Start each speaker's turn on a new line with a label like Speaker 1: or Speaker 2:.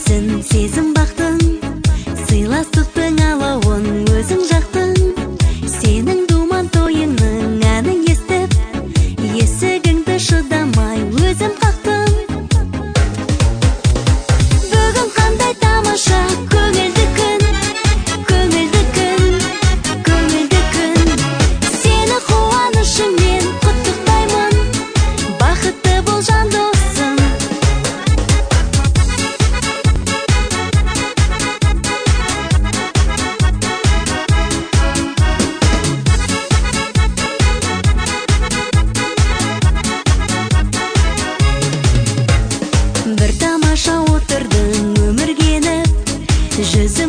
Speaker 1: сен сезім бақтың, сыйластықтың алауын өзің жақтың. Сенің думан тойыңның әнін естіп, есігіңді шыдамай өзім қақтым. Бүгін қандай тамаша, көңілді күн, көңілді күн, көңілді күн. Сені қуанышыңмен құттықтаймын, бақытты бол жан досым. Бір тамаша отырдың өміргеніп, жүзім